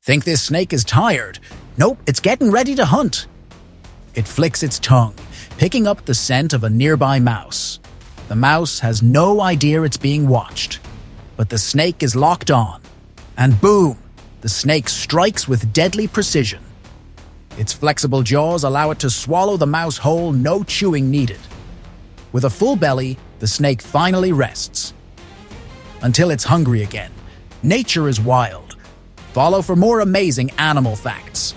Think this snake is tired? Nope, it's getting ready to hunt. It flicks its tongue, picking up the scent of a nearby mouse. The mouse has no idea it's being watched, but the snake is locked on. And boom, the snake strikes with deadly precision. Its flexible jaws allow it to swallow the mouse whole, no chewing needed. With a full belly, the snake finally rests. Until it's hungry again. Nature is wild. Follow for more amazing animal facts.